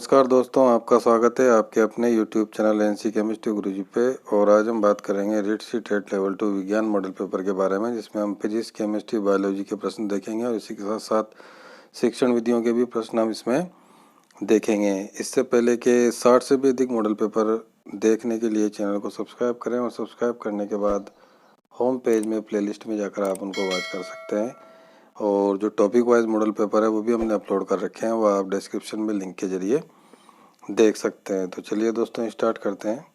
नमस्कार दोस्तों, आपका स्वागत है आपके अपने YouTube चैनल एनसी केमिस्ट्री गुरुजी पे। और आज हम बात करेंगे रीट सी टेट लेवल 2 विज्ञान मॉडल पेपर के बारे में, जिसमें हम फिजिक्स, केमिस्ट्री, बायोलॉजी के प्रश्न देखेंगे और इसी के साथ साथ शिक्षण विधियों के भी प्रश्न हम इसमें देखेंगे। इससे पहले के 60 से भी अधिक मॉडल पेपर देखने के लिए चैनल को सब्सक्राइब करें और सब्सक्राइब करने के बाद होम पेज में प्लेलिस्ट में जाकर आप उनको वॉच कर सकते हैं। और जो टॉपिक वाइज मॉडल पेपर है वो भी हमने अपलोड कर रखे हैं, वो आप डिस्क्रिप्शन में लिंक के जरिए देख सकते हैं। तो चलिए दोस्तों स्टार्ट करते हैं।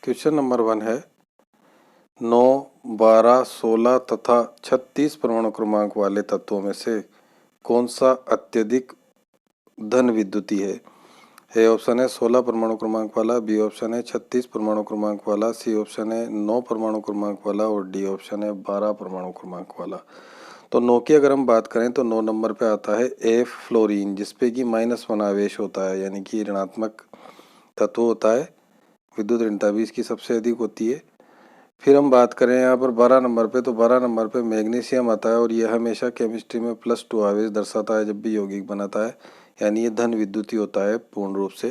क्वेश्चन नंबर 1 है 9, 12, 16 तथा 36 परमाणु क्रमांक वाले तत्वों में से कौन सा अत्यधिक धन विद्युतीय है। ए ऑप्शन है 16 परमाणु क्रमांक वाला, बी ऑप्शन है 36 परमाणु क्रमांक वाला, सी ऑप्शन है 9 परमाणु क्रमांक वाला और डी ऑप्शन है 12 परमाणु क्रमांक वाला। तो 9 की अगर हम बात करें तो 9 नंबर पे आता है एफ फ्लोरीन, जिसपे कि -1 आवेश होता है, यानी कि ऋणात्मक तत्व होता है। विद्युत ऋणता भी इसकी सबसे अधिक होती है। फिर हम बात करें यहाँ पर 12 नंबर पे, तो 12 नंबर पे मैग्नीशियम आता है और यह हमेशा केमिस्ट्री में +2 आवेश दर्शाता है जब भी यौगिक बनाता है, यानी ये धन विद्युतीय होता है पूर्ण रूप से।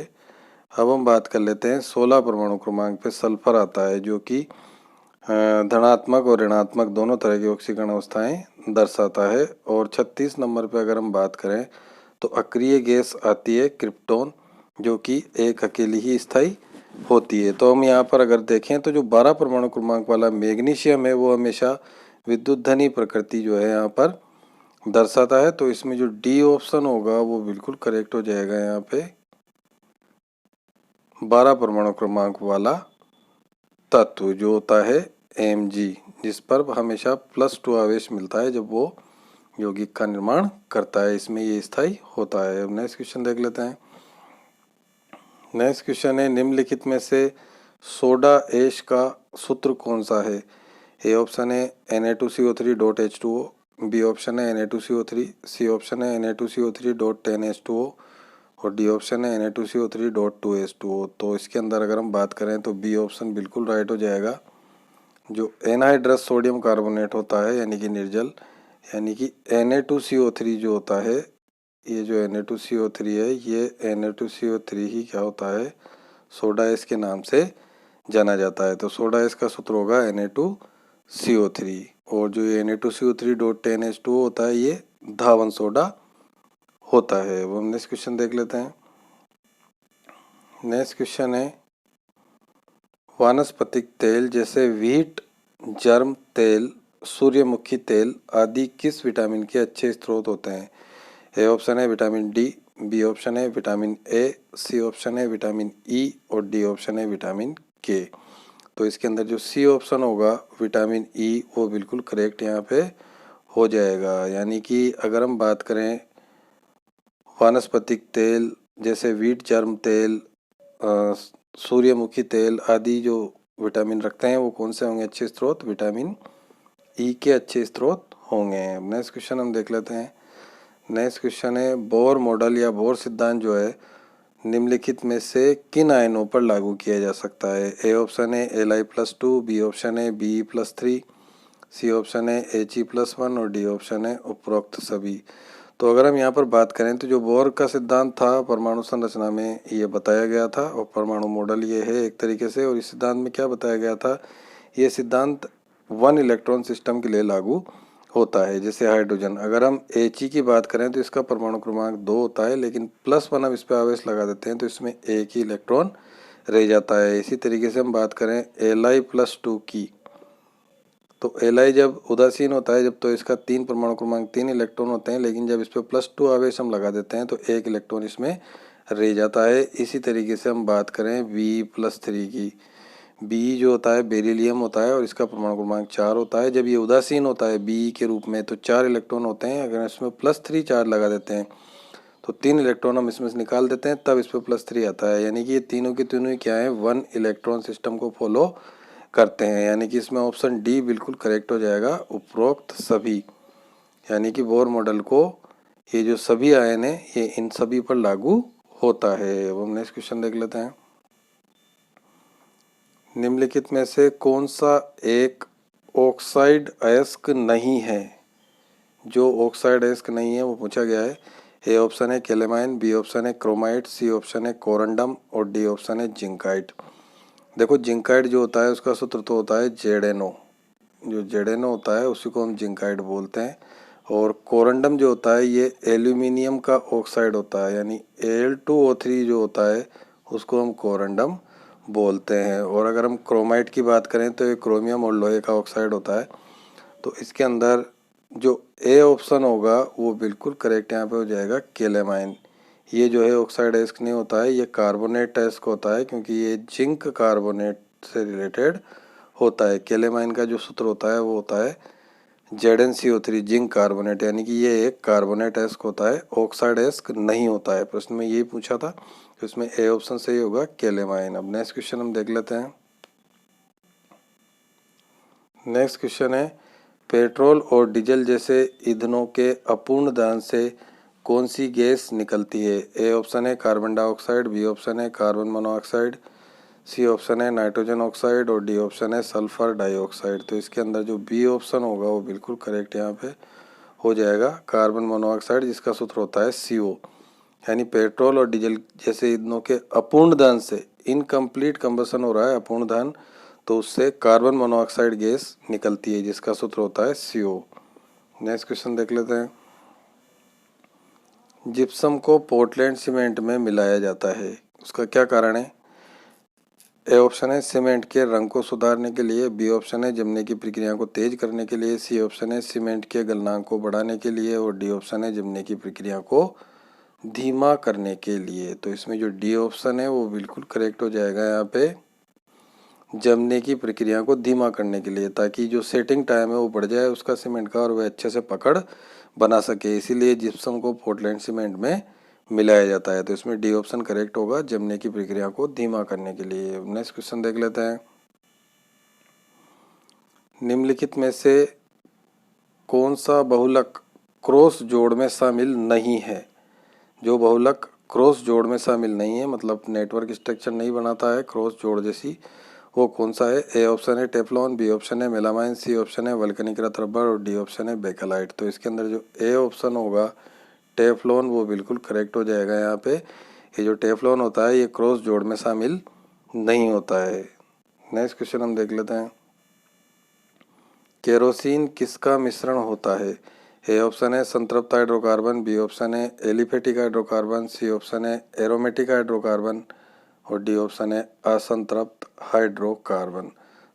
अब हम बात कर लेते हैं 16 परमाणु क्रमांक पे सल्फर आता है, जो कि धनात्मक और ऋणात्मक दोनों तरह की ऑक्सीकरण अवस्थाएं दर्शाता है। और 36 नंबर पे अगर हम बात करें तो अक्रिय गैस आती है क्रिप्टॉन, जो कि एक अकेली ही स्थायी होती है। तो हम यहाँ पर अगर देखें तो जो 12 परमाणु क्रमांक वाला मैग्नीशियम है वो हमेशा विद्युत धनी प्रकृति जो है यहाँ पर दर्शाता है। तो इसमें जो डी ऑप्शन होगा वो बिल्कुल करेक्ट हो जाएगा। यहाँ पे 12 परमाणु क्रमांक वाला तत्व जो होता है Mg, जिस पर हमेशा +2 आवेश मिलता है जब वो यौगिक का निर्माण करता है, इसमें ये स्थायी होता है। अब नेक्स्ट क्वेश्चन देख लेते हैं। नेक्स्ट क्वेश्चन है निम्नलिखित में से सोडा ऐश का सूत्र कौन सा है। ए ऑप्शन है Na2CO3.H2O, बी ऑप्शन है Na2CO3, सी ऑप्शन है Na2CO3.10H2O और डी ऑप्शन है Na2CO3.2H2O। तो इसके अंदर अगर हम बात करें तो बी ऑप्शन बिल्कुल राइट हो जाएगा। जो एनहाइड्रस सोडियम कार्बोनेट होता है, यानी कि निर्जल, यानी कि Na2CO3 जो होता है, ये जो Na2CO3 है ये Na2CO3 ही क्या होता है, सोडा ऐश के नाम से जाना जाता है। तो सोडा ऐश का सूत्र होगा Na2CO3 और जो ये Na2CO3.10H2O होता है ये धावन सोडा होता है। वो हम नेक्स्ट क्वेश्चन देख लेते हैं। नेक्स्ट क्वेश्चन है वानस्पतिक तेल जैसे व्हीट, जर्म तेल, सूर्यमुखी तेल आदि किस विटामिन के अच्छे स्रोत होते हैं। ए ऑप्शन है विटामिन डी, बी ऑप्शन है विटामिन ए, सी ऑप्शन है विटामिन ई और डी ऑप्शन है विटामिन के। तो इसके अंदर जो सी ऑप्शन होगा विटामिन ई वो बिल्कुल करेक्ट यहाँ पे हो जाएगा। यानी कि अगर हम बात करें वानस्पतिक तेल जैसे व्हीट, जर्म तेल, सूर्यमुखी तेल आदि जो विटामिन रखते हैं वो कौन से होंगे अच्छे स्रोत, विटामिन ई के अच्छे स्रोत होंगे। नेक्स्ट क्वेश्चन हम देख लेते हैं। नेक्स्ट क्वेश्चन है बोर मॉडल या बोर सिद्धांत जो है निम्नलिखित में से किन आयनों पर लागू किया जा सकता है। ए ऑप्शन है Li+2, बी ऑप्शन है Be+3, सी ऑप्शन है He+1 और डी ऑप्शन है उपरोक्त सभी। तो अगर हम यहाँ पर बात करें तो जो बोर का सिद्धांत था परमाणु संरचना में ये बताया गया था और परमाणु मॉडल ये है एक तरीके से। और इस सिद्धांत में क्या बताया गया था, ये सिद्धांत 1 इलेक्ट्रॉन सिस्टम के लिए लागू होता है। जैसे हाइड्रोजन, अगर हम He की बात करें तो इसका परमाणु क्रमांक 2 होता है, लेकिन +1 हम इस पर आवेश लगा देते हैं तो इसमें एक ही इलेक्ट्रॉन रह जाता है। इसी तरीके से हम बात करें Li+2 की, तो Li जब उदासीन होता है जब तो इसका 3 परमाणु क्रमांक 3 इलेक्ट्रॉन होते हैं, लेकिन जब इस पर +2 आवेश हम लगा देते हैं तो एक इलेक्ट्रॉन इसमें रह जाता है। इसी तरीके से हम बात करें Be+3 की, बी जो होता है बेरिलियम होता है और इसका परमाणु क्रमांक 4 होता है। जब ये उदासीन होता है बी के रूप में तो 4 इलेक्ट्रॉन होते हैं। अगर इसमें +3 चार्ज लगा देते हैं तो 3 इलेक्ट्रॉन हम इसमें से निकाल देते हैं, तब इस पर +3 आता है। यानी कि ये तीनों की तीनों ही क्या है, 1 इलेक्ट्रॉन सिस्टम को फॉलो करते हैं। यानी कि इसमें ऑप्शन डी बिल्कुल करेक्ट हो जाएगा, उपरोक्त सभी। यानी कि बोर मॉडल को ये जो सभी आयन है ये इन सभी पर लागू होता है। अब हम नेक्स्ट क्वेश्चन देख लेते हैं। निम्नलिखित में से कौन सा एक ऑक्साइड अयस्क नहीं है। जो ऑक्साइड अयस्क नहीं है वो पूछा गया है। ए ऑप्शन है केलेमाइन, बी ऑप्शन है क्रोमाइट, सी ऑप्शन है कोरंडम और डी ऑप्शन है जिंकाइट। देखो जिंकाइट जो होता है उसका सूत्र तो होता है जेडेनो, जो जेडेनो होता है उसी को हम जिंकाइट बोलते हैं। और कोरंडम जो होता है ये एल्यूमिनियम का ऑक्साइड होता है, यानी Al2O3 जो होता है उसको हम कोरंडम बोलते हैं। और अगर हम क्रोमाइट की बात करें तो ये क्रोमियम और लोहे का ऑक्साइड होता है। तो इसके अंदर जो ए ऑप्शन होगा वो बिल्कुल करेक्ट यहाँ पे हो जाएगा केलेमाइन। ये जो है ऑक्साइड एस्क नहीं होता है, ये कार्बोनेट एस्क होता है क्योंकि ये जिंक कार्बोनेट से रिलेटेड होता है। केलेमाइन का जो सूत्र होता है वो होता है ZnCO3 जिंक कार्बोनेट, यानी कि ये एक कार्बोनेट एस्क होता है, ऑक्साइड एस्क नहीं होता है। प्रश्न में यही पूछा था, तो इसमें ए ऑप्शन सही होगा केलेमाइन। अब नेक्स्ट क्वेश्चन हम देख लेते हैं। नेक्स्ट क्वेश्चन है पेट्रोल और डीजल जैसे ईंधनों के अपूर्ण दहन से कौन सी गैस निकलती है? ए ऑप्शन है कार्बन डाइऑक्साइड, बी ऑप्शन है कार्बन मोनोऑक्साइड, सी ऑप्शन है नाइट्रोजन ऑक्साइड और डी ऑप्शन है सल्फर डाइऑक्साइड। तो इसके अंदर जो बी ऑप्शन होगा वो बिल्कुल करेक्ट यहाँ पे हो जाएगा, कार्बन मोनोऑक्साइड, जिसका सूत्र होता है CO। यानी पेट्रोल और डीजल जैसे ईंधनों के अपूर्ण दहन से, इनकम्प्लीट कंबसन हो रहा है अपूर्ण दहन, तो उससे कार्बन मोनोऑक्साइड गैस निकलती है जिसका सूत्र होता है CO। नेक्स्ट क्वेश्चन देख लेते हैं। जिप्सम को पोर्टलैंड सीमेंट में मिलाया जाता है, उसका क्या कारण है? ए ऑप्शन है सीमेंट के रंग को सुधारने के लिए, बी ऑप्शन है जमने की प्रक्रिया को तेज करने के लिए, सी ऑप्शन है सीमेंट के गलनांक को बढ़ाने के लिए और डी ऑप्शन है जमने की प्रक्रिया को धीमा करने के लिए। तो इसमें जो डी ऑप्शन है वो बिल्कुल करेक्ट हो जाएगा यहाँ पे, जमने की प्रक्रिया को धीमा करने के लिए, ताकि जो सेटिंग टाइम है वो बढ़ जाए उसका सीमेंट का और वह अच्छे से पकड़ बना सके। इसीलिए जिप्सम को पोर्टलैंड सीमेंट में मिलाया जाता है। तो इसमें डी ऑप्शन करेक्ट होगा, जमने की प्रक्रिया को धीमा करने के लिए। नेक्स्ट क्वेश्चन देख लेते हैं। निम्नलिखित में से कौन सा बहुलक क्रॉस जोड़ में शामिल नहीं है? जो बहुलक क्रॉस जोड़ में शामिल नहीं है, मतलब नेटवर्क स्ट्रक्चर नहीं बनाता है क्रॉस जोड़ जैसी, वो कौन सा है? ए ऑप्शन है टेफ्लॉन, बी ऑप्शन है मेलामाइन, सी ऑप्शन है वल्कनिक रबर और डी ऑप्शन है बेकेलाइट। तो इसके अंदर जो ए ऑप्शन होगा टेफ्लॉन वो बिल्कुल करेक्ट हो जाएगा यहाँ पे। ये जो टेफ्लॉन होता है ये क्रॉस जोड़ में शामिल नहीं होता है। नेक्स्ट क्वेश्चन हम देख लेते हैं। केरोसिन किसका मिश्रण होता है? ए ऑप्शन है संतृप्त हाइड्रोकार्बन, बी ऑप्शन है एलिफेटिक हाइड्रोकार्बन, सी ऑप्शन है एरोमेटिक हाइड्रोकार्बन और डी ऑप्शन है असंतृप्त हाइड्रोकार्बन।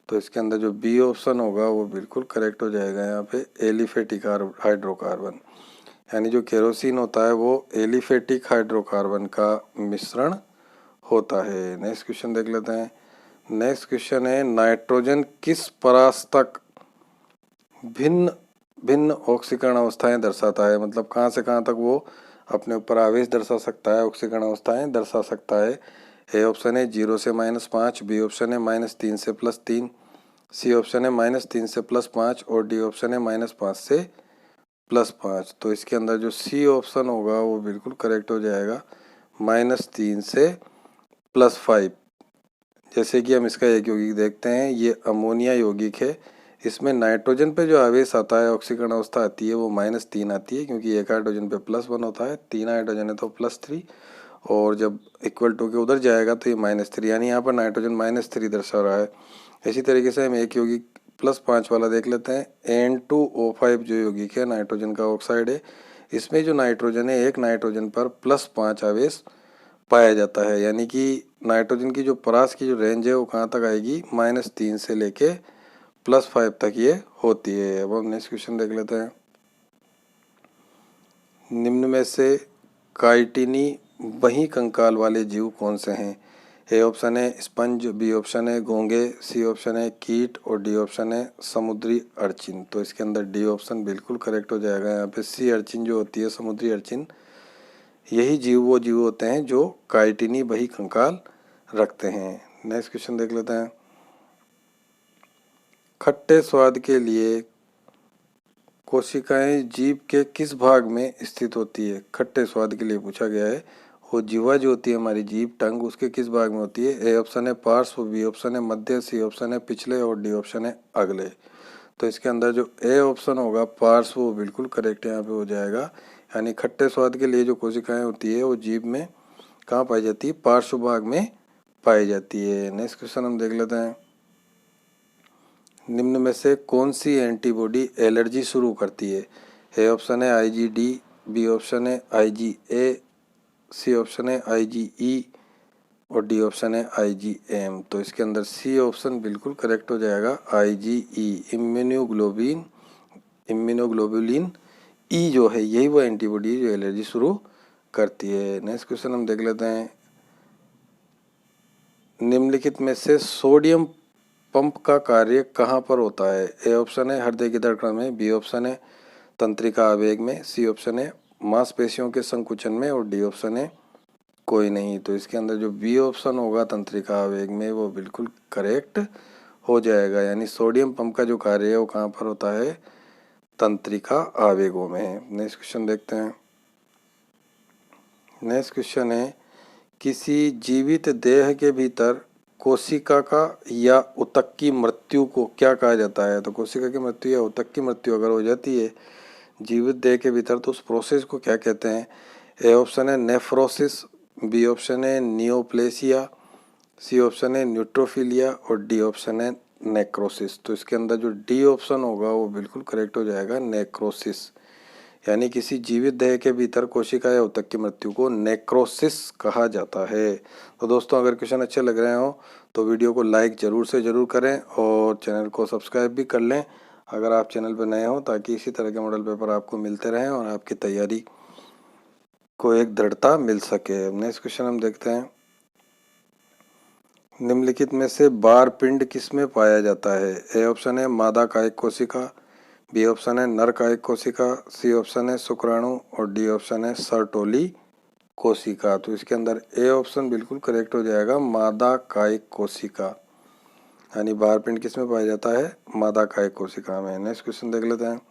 तो इसके अंदर जो बी ऑप्शन होगा वो बिल्कुल करेक्ट हो जाएगा यहाँ पे, एलिफेटिक हाइड्रोकार्बन। यानी जो केरोसिन होता है वो एलिफेटिक हाइड्रोकार्बन का मिश्रण होता है। नेक्स्ट क्वेश्चन देख लेते हैं। नेक्स्ट क्वेश्चन है नाइट्रोजन किस परास्तक भिन्न भिन्न ऑक्सीकरण अवस्थाएं दर्शाता है? मतलब कहाँ से कहाँ तक वो अपने ऊपर आवेश दर्शा सकता है, ऑक्सीकरण अवस्थाएं दर्शा सकता है। ए ऑप्शन है 0 से -5, बी ऑप्शन है -3 से +3, सी ऑप्शन है -3 से +5 और डी ऑप्शन है -5 से +5। तो इसके अंदर जो सी ऑप्शन होगा वो बिल्कुल करेक्ट हो जाएगा, -3 से +5। जैसे कि हम इसका एक यौगिक देखते हैं, ये अमोनिया यौगिक है। इसमें नाइट्रोजन पे जो आवेश आता है, ऑक्सीकरण अवस्था आती है वो -3 आती है, क्योंकि एक हाइड्रोजन पे +1 होता है, 3 हाइड्रोजन है तो +3, और जब इक्वल टू के उधर जाएगा तो ये -3, यानी यहाँ पर नाइट्रोजन -3 दर्शा रहा है। इसी तरीके से हम एक यौगिक +5 वाला देख लेते हैं। N2O5 जो यौगिक है नाइट्रोजन का ऑक्साइड है, इसमें जो नाइट्रोजन है एक नाइट्रोजन पर +5 आवेश पाया जाता है, यानी कि नाइट्रोजन की जो परास की जो रेंज है वो कहाँ तक आएगी, -3 से लेके +5 तक ये होती है। अब हम नेक्स्ट क्वेश्चन देख लेते हैं। निम्न में से काइटिनी बही कंकाल वाले जीव कौन से हैं? ए ऑप्शन है स्पंज, बी ऑप्शन है घोंगे, सी ऑप्शन है कीट और डी ऑप्शन है समुद्री अर्चिन। तो इसके अंदर डी ऑप्शन बिल्कुल करेक्ट हो जाएगा यहाँ पे। सी अर्चिन जो होती है, समुद्री अर्चिन, यही जीव वो जीव होते हैं जो काइटिनी बही कंकाल रखते हैं। नेक्स्ट क्वेश्चन देख लेते हैं। खट्टे स्वाद के लिए कोशिकाएं जीभ के किस भाग में स्थित होती है? खट्टे स्वाद के लिए पूछा गया है। वो जीवा जो होती है हमारी जीभ, टंग, उसके किस भाग में होती है? ए ऑप्शन है पार्श्व, बी ऑप्शन है मध्य, सी ऑप्शन है पिछले और डी ऑप्शन है अगले। तो इसके अंदर जो ए ऑप्शन होगा पार्श्व वो बिल्कुल करेक्ट यहाँ पे हो जाएगा, यानी खट्टे स्वाद के लिए जो कोशिकाएं होती है वो जीभ में कहाँ पाई जाती है, पार्श्व भाग में पाई जाती है। नेक्स्ट क्वेश्चन हम देख लेते हैं, निम्न में से कौन सी एंटीबॉडी एलर्जी शुरू करती है? ए ऑप्शन है IgD, बी ऑप्शन है IgA, सी ऑप्शन है IgE और डी ऑप्शन है IgM। तो इसके अंदर सी ऑप्शन बिल्कुल करेक्ट हो जाएगा, IgE, इम्यूनोग्लोबुलिन ई जो है यही वो एंटीबॉडी जो एलर्जी शुरू करती है। नेक्स्ट क्वेश्चन हम देख लेते हैं, निम्नलिखित में से सोडियम पंप का कार्य कहाँ पर होता है? ए ऑप्शन है हृदय की धड़कन में, बी ऑप्शन है तंत्रिका आवेग में, सी ऑप्शन है मांसपेशियों के संकुचन में और डी ऑप्शन है कोई नहीं। तो इसके अंदर जो बी ऑप्शन होगा तंत्रिका आवेग में वो बिल्कुल करेक्ट हो जाएगा, यानी सोडियम पंप का जो कार्य है वो कहाँ पर होता है, तंत्रिका आवेगों में। नेक्स्ट क्वेश्चन देखते हैं, नेक्स्ट क्वेश्चन है, किसी जीवित देह के भीतर कोशिका का या ऊतक की मृत्यु को क्या कहा जाता है? तो कोशिका की मृत्यु या ऊतक की मृत्यु अगर हो जाती है जीवित देह के भीतर तो उस प्रोसेस को क्या कहते हैं? ए ऑप्शन है नेफ्रोसिस, बी ऑप्शन है नियोप्लेसिया, सी ऑप्शन है न्यूट्रोफिलिया और डी ऑप्शन है नेक्रोसिस। तो इसके अंदर जो डी ऑप्शन होगा वो बिल्कुल करेक्ट हो जाएगा, नेक्रोसिस। यानी किसी जीवित देह के भीतर कोशिका या ऊतक की मृत्यु को नेक्रोसिस कहा जाता है। तो दोस्तों अगर क्वेश्चन अच्छे लग रहे हो तो वीडियो को लाइक ज़रूर से ज़रूर करें और चैनल को सब्सक्राइब भी कर लें अगर आप चैनल पर नए हो, ताकि इसी तरह के मॉडल पेपर आपको मिलते रहें और आपकी तैयारी को एक दृढ़ता मिल सके। नेक्स्ट क्वेश्चन हम देखते हैं, निम्नलिखित में से बार पिंड किस में पाया जाता है? ए ऑप्शन है मादा कायिक कोशिका, बी ऑप्शन है नर कायिक कोशिका, सी ऑप्शन है शुक्राणु और डी ऑप्शन है सर्टोली कोशिका। तो इसके अंदर ए ऑप्शन बिल्कुल करेक्ट हो जाएगा, मादा कायिक कोशिका। यानी बार पिंड किस में पाया जाता है, मादा कायिक कोशिका में। नेक्स्ट क्वेश्चन देख लेते हैं,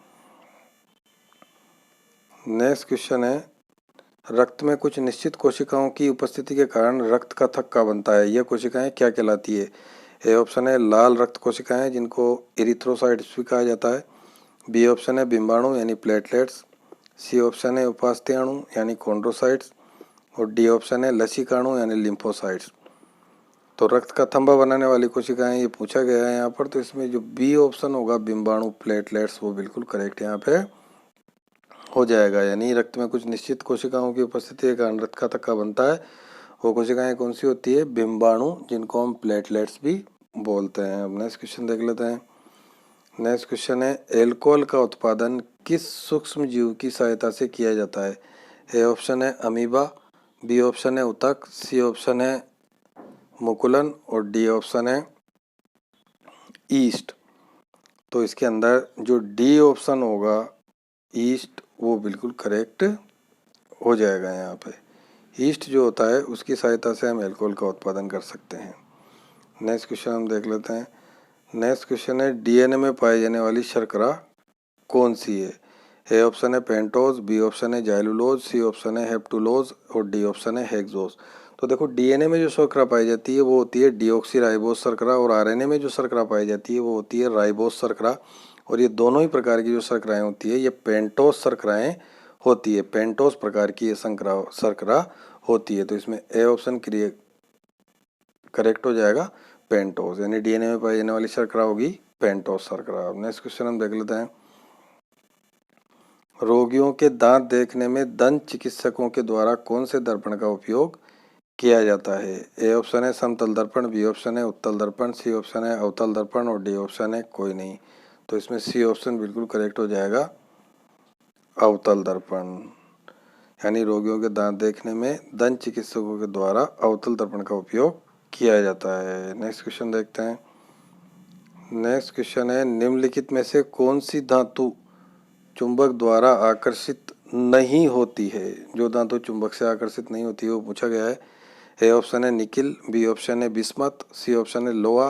नेक्स्ट क्वेश्चन है, रक्त में कुछ निश्चित कोशिकाओं की उपस्थिति के कारण रक्त का थक्का बनता है, यह कोशिकाएं क्या कहलाती है? ए ऑप्शन है लाल रक्त कोशिकाएं जिनको इरिथ्रोसाइट्स भी कहा जाता है, बी ऑप्शन है बिंबाणु यानी प्लेटलेट्स, सी ऑप्शन है उपास्थ्याणु यानी कॉन्ड्रोसाइट्स और डी ऑप्शन है लसिकाणु यानी लिम्फोसाइट्स। तो रक्त का थंबा बनाने वाली कोशिकाएं ये पूछा गया है यहाँ पर, तो इसमें जो बी ऑप्शन होगा बिंबाणु प्लेटलेट्स वो बिल्कुल करेक्ट यहाँ पे हो जाएगा। यानी रक्त में कुछ निश्चित कोशिकाओं की उपस्थिति के कारण रक्त का थक्का बनता है, वो कोशिकाएं कौन सी होती है, बिंबाणु, जिनको हम प्लेटलेट्स भी बोलते हैं। अब नेक्स्ट क्वेश्चन देख लेते हैं, नेक्स्ट क्वेश्चन है, एल्कोहल का उत्पादन किस सूक्ष्म जीव की सहायता से किया जाता है? ए ऑप्शन है अमीबा, बी ऑप्शन है ऊतक, सी ऑप्शन है मुकुलन और डी ऑप्शन है ईस्ट। तो इसके अंदर जो डी ऑप्शन होगा ईस्ट वो बिल्कुल करेक्ट हो जाएगा। यहाँ पे ईस्ट जो होता है उसकी सहायता से हम एल्कोहल का उत्पादन कर सकते हैं। नेक्स्ट क्वेश्चन हम देख लेते हैं, नेक्स्ट क्वेश्चन है, डीएनए में पाई जाने वाली शर्करा कौन सी है? ए ऑप्शन है पेंटोज, बी ऑप्शन है जाइलुलोज, सी ऑप्शन है हेप्टुलोज और डी ऑप्शन है हेक्सोज। तो देखो डीएनए में जो शर्करा पाई जाती है वो होती है डीऑक्सीराइबोज शर्करा और आरएनए में जो शर्करा पाई जाती है वो होती है राइबोज शर्करा। और ये दोनों ही प्रकार की जो शर्कराएं होती है ये पेंटोज शर्कराएं होती है, पेंटोज प्रकार की ये शर्करा होती है। तो इसमें ए ऑप्शन करेक्ट हो जाएगा, पेंटोज, यानी डीएनए में पाई जाने वाली शर्करा होगी पेंटोज शर्करा। नेक्स्ट क्वेश्चन हम देख लेते हैं, रोगियों के दांत देखने में दंत चिकित्सकों के द्वारा कौन से दर्पण का उपयोग किया जाता है? ए ऑप्शन है समतल दर्पण, बी ऑप्शन है उत्तल दर्पण, सी ऑप्शन है अवतल दर्पण और डी ऑप्शन है कोई नहीं। तो इसमें सी ऑप्शन बिल्कुल करेक्ट हो जाएगा, अवतल दर्पण। यानी रोगियों के दांत देखने में दंत चिकित्सकों के द्वारा अवतल दर्पण का उपयोग किया जाता है। नेक्स्ट क्वेश्चन देखते हैं, नेक्स्ट क्वेश्चन है, निम्नलिखित में से कौन सी धातु चुंबक द्वारा आकर्षित नहीं होती है? जो धातु चुंबक से आकर्षित नहीं होती है वो पूछा गया है। ए ऑप्शन है निकिल, बी ऑप्शन है बिस्मत, सी ऑप्शन है लोहा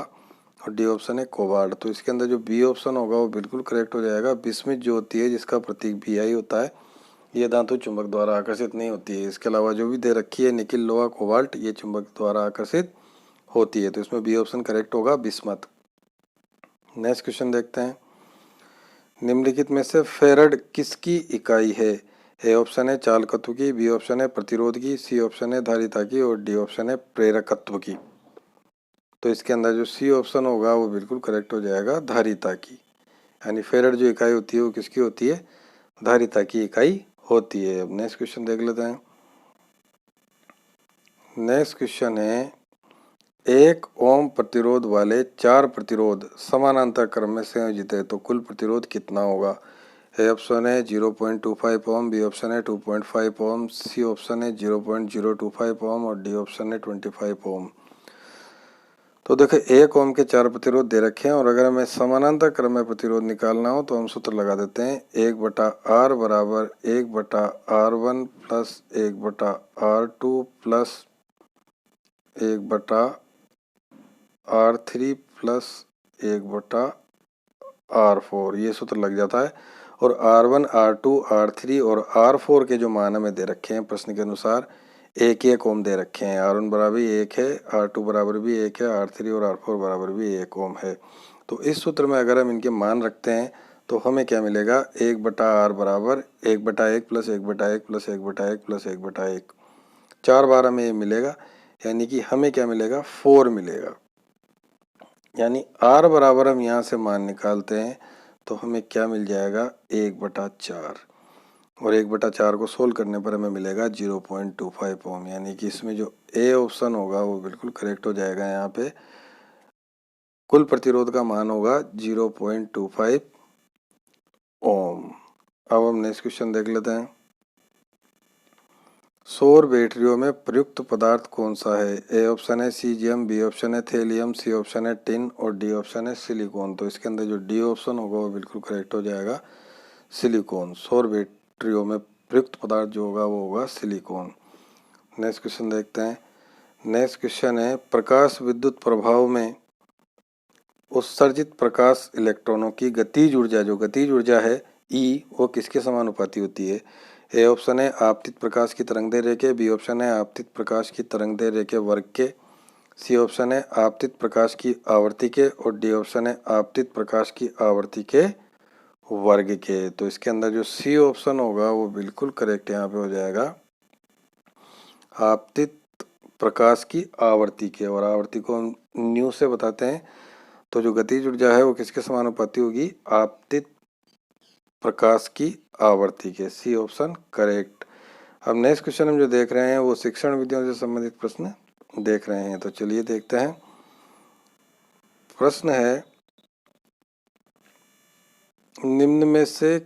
और डी ऑप्शन है कोबाल्ट। तो इसके अंदर जो बी ऑप्शन होगा वो बिल्कुल करेक्ट हो जाएगा, बिस्मित जो होती है जिसका प्रतीक भी होता है ये धातु चुंबक द्वारा आकर्षित नहीं होती है। इसके अलावा जो भी दे रखी है निकिल, लोहा, कोबाल्ट ये चुंबक द्वारा आकर्षित होती है। तो इसमें बी ऑप्शन करेक्ट होगा, बिस्मत। नेक्स्ट क्वेश्चन देखते हैं, निम्नलिखित में से फेरड किसकी इकाई है? ए ऑप्शन है चालकत्व की, बी ऑप्शन है प्रतिरोध की, सी ऑप्शन है धारिता की और डी ऑप्शन है प्रेरकत्व की। तो इसके अंदर जो सी ऑप्शन होगा वो बिल्कुल करेक्ट हो जाएगा, धारिता की। यानी फेरेड जो इकाई होती है वो किसकी होती है, धारिता की इकाई होती है। अब नेक्स्ट क्वेश्चन देख लेते हैं। नेक्स्ट क्वेश्चन है 1 ओम प्रतिरोध वाले 4 प्रतिरोध समानांतर क्रम में संयोजित है तो कुल प्रतिरोध कितना होगा। ए ऑप्शन है 0.25 ओम, बी ऑप्शन है 2.5 ओम, सी ऑप्शन है 0.025 ओम और डी ऑप्शन है 25 ओम। तो देखो 1 ओम के 4 प्रतिरोध दे रखे हैं और अगर हमें समानांतर क्रम में प्रतिरोध निकालना हो तो हम सूत्र लगा देते हैं 1/R बराबर 1/R1 plus 1/R2 plus 1/R3 plus 1/R4, ये सूत्र लग जाता है। और R1, R2, R3 और R4 के जो मान हमें दे रखे हैं प्रश्न के अनुसार 1-1 ओम दे रखे हैं। R1 बराबर 1 है, R2 बराबर भी 1 है, R3 और R4 बराबर भी 1 ओम है। तो इस सूत्र में अगर हम इनके मान रखते हैं तो हमें क्या मिलेगा, 1/R बराबर 1/1 प्लस 1/1 प्लस 1/1 प्लस 1/1, 4 बार हमें ये मिलेगा। यानी कि हमें क्या मिलेगा, 4 मिलेगा। यानी R बराबर हम यहाँ से मान निकालते हैं तो हमें क्या मिल जाएगा, 1/4 और 1/4 को सोल्व करने पर हमें मिलेगा 0.25 ओम। यानी कि इसमें जो ए ऑप्शन होगा वो बिल्कुल करेक्ट हो जाएगा। यहाँ पे कुल प्रतिरोध का मान होगा 0.25 ओम। अब हम नेक्स्ट क्वेश्चन देख लेते हैं। सौर बैटरियों में प्रयुक्त पदार्थ कौन सा है। ए ऑप्शन है सीजियम, बी ऑप्शन है थेलियम, सी ऑप्शन है टिन और डी ऑप्शन है सिलिकॉन। तो इसके अंदर जो डी ऑप्शन होगा वो बिल्कुल करेक्ट हो जाएगा, सिलिकॉन। सौर बैटरियों में प्रयुक्त पदार्थ जो होगा वो होगा सिलिकॉन। नेक्स्ट क्वेश्चन देखते हैं। नेक्स्ट क्वेश्चन है प्रकाश विद्युत प्रभाव में उत्सर्जित प्रकाश इलेक्ट्रॉनों की गतिज ऊर्जा, जो गतिज ऊर्जा है ई, वो किसके समानुपाती होती है। ए ऑप्शन है आपतित प्रकाश की तरंगदैर्घ्य के, बी ऑप्शन है आपतित प्रकाश की तरंगदैर्घ्य के वर्ग के, सी ऑप्शन है आपतित प्रकाश की आवर्ती के और डी ऑप्शन है आपतित प्रकाश की आवर्ती के वर्ग के। तो इसके अंदर जो सी ऑप्शन होगा वो बिल्कुल करेक्ट यहाँ पे हो जाएगा, आपतित प्रकाश की आवर्ती के। और आवर्ती को हम न्यू से बताते हैं। तो जो गतिज ऊर्जा है वो किसके समानुपाती होगी, आपतित प्रकाश की आवर्ती के। C option correct. अब नेक्स्ट क्वेश्चन हम जो देख रहे हैं वो शिक्षण विधियों से संबंधित प्रश्न देख रहे हैं। तो चलिए देखते हैं। प्रश्न है निम्न में से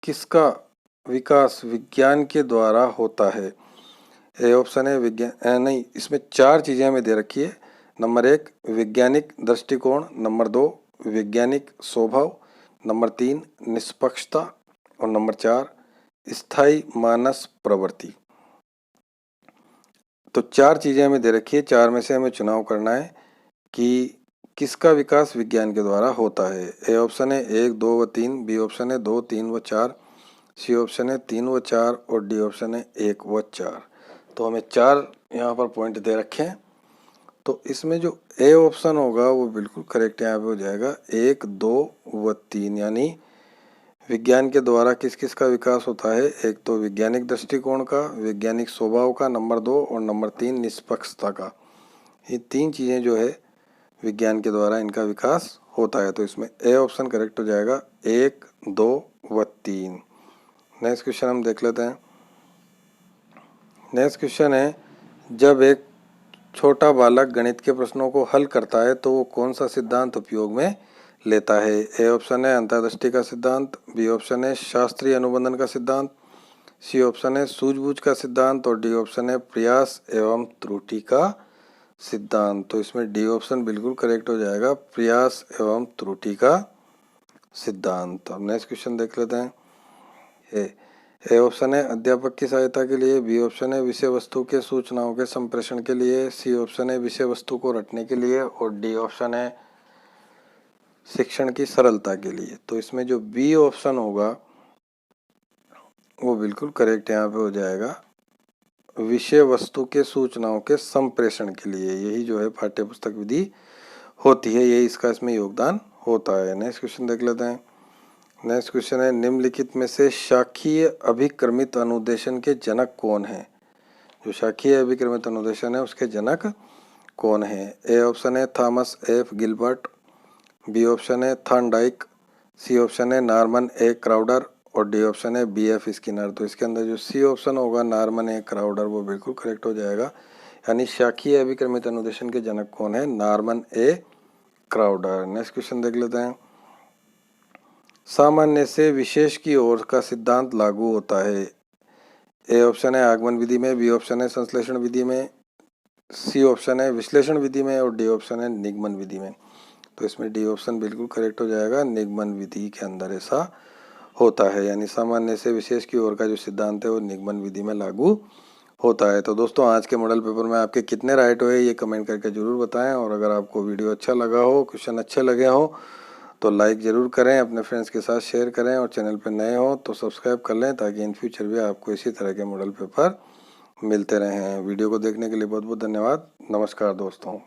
किसका विकास विज्ञान के द्वारा होता है। ए ऑप्शन है विज्ञान, नहीं, इसमें 4 चीजें हमें दे रखी है। नंबर 1 वैज्ञानिक दृष्टिकोण, नंबर 2 वैज्ञानिक स्वभाव, नंबर 3 निष्पक्षता और नंबर 4 स्थायी मानस प्रवृत्ति। तो 4 चीजें हमें दे रखी है, 4 में से हमें चुनाव करना है कि किसका विकास विज्ञान के द्वारा होता है। ए ऑप्शन है 1, 2 व 3, बी ऑप्शन है 2, 3 व 4, सी ऑप्शन है 3 व 4 और डी ऑप्शन है 1 व 4। तो हमें 4 यहाँ पर पॉइंट दे रखे हैं। तो इसमें जो ए ऑप्शन होगा वो बिल्कुल करेक्ट यहाँ पे हो जाएगा, 1, 2 व 3। यानी विज्ञान के द्वारा किस किस का विकास होता है, एक तो वैज्ञानिक दृष्टिकोण का, वैज्ञानिक स्वभाव का, नंबर 2 और नंबर 3 निष्पक्षता का। ये 3 चीज़ें जो है विज्ञान के द्वारा इनका विकास होता है। तो इसमें ए ऑप्शन करेक्ट हो जाएगा, 1, 2 व 3। नेक्स्ट क्वेश्चन हम देख लेते हैं। नेक्स्ट क्वेश्चन है जब एक छोटा बालक गणित के प्रश्नों को हल करता है तो वो कौन सा सिद्धांत उपयोग में लेता है। ए ऑप्शन है अंतर्दृष्टि का सिद्धांत, बी ऑप्शन है शास्त्रीय अनुबंधन का सिद्धांत, सी ऑप्शन है सूझबूझ का सिद्धांत और डी ऑप्शन है प्रयास एवं त्रुटि का सिद्धांत। तो इसमें डी ऑप्शन बिल्कुल करेक्ट हो जाएगा, प्रयास एवं त्रुटि का सिद्धांत। अब नेक्स्ट क्वेश्चन देख लेते हैं। ए ऑप्शन है अध्यापक की सहायता के लिए, बी ऑप्शन है विषय वस्तु के सूचनाओं के संप्रेषण के लिए, सी ऑप्शन है विषय वस्तु को रटने के लिए और डी ऑप्शन है शिक्षण की सरलता के लिए। तो इसमें जो बी ऑप्शन होगा वो बिल्कुल करेक्ट यहाँ पे हो जाएगा, विषय वस्तु के सूचनाओं के संप्रेषण के लिए। यही जो है पाठ्य पुस्तक विधि होती है, यही इसका इसमें योगदान होता है। नेक्स्ट क्वेश्चन देख लेते हैं। नेक्स्ट क्वेश्चन है, निम्नलिखित में से शाखीय अभिक्रमित अनुदेशन के जनक कौन है? जो शाखीय अभिक्रमित अनुदेशन है उसके जनक कौन है? ए ऑप्शन है Thomas F Gilbert, B option है थॉर्नडाइक, सी ऑप्शन है नॉर्मन ए क्राउडर और डी ऑप्शन है बी एफ स्किनर। तो इसके अंदर जो सी ऑप्शन होगा नॉर्मन ए क्राउडर वो बिल्कुल करेक्ट हो जाएगा। यानी शाखीय अभिक्रमित अनुदेशन के जनक कौन है? Norman A Crowder. Next question देख लेते हैं, सामान्य से विशेष की ओर का सिद्धांत लागू होता है। ए ऑप्शन है आगमन विधि में, बी ऑप्शन है संश्लेषण विधि में, सी ऑप्शन है विश्लेषण विधि में और डी ऑप्शन है निगमन विधि में। तो इसमें डी ऑप्शन बिल्कुल करेक्ट हो जाएगा, निगमन विधि के अंदर ऐसा होता है। यानी सामान्य से विशेष की ओर का जो सिद्धांत है वो निगमन विधि में लागू होता है। तो दोस्तों आज के मॉडल पेपर में आपके कितने राइट हुए ये कमेंट करके ज़रूर बताएं, और अगर आपको वीडियो अच्छा लगा हो, क्वेश्चन अच्छे लगे हो तो लाइक ज़रूर करें, अपने फ्रेंड्स के साथ शेयर करें, और चैनल पर नए हो तो सब्सक्राइब कर लें ताकि इन फ्यूचर भी आपको इसी तरह के मॉडल पेपर मिलते रहें। वीडियो को देखने के लिए बहुत बहुत धन्यवाद। नमस्कार दोस्तों।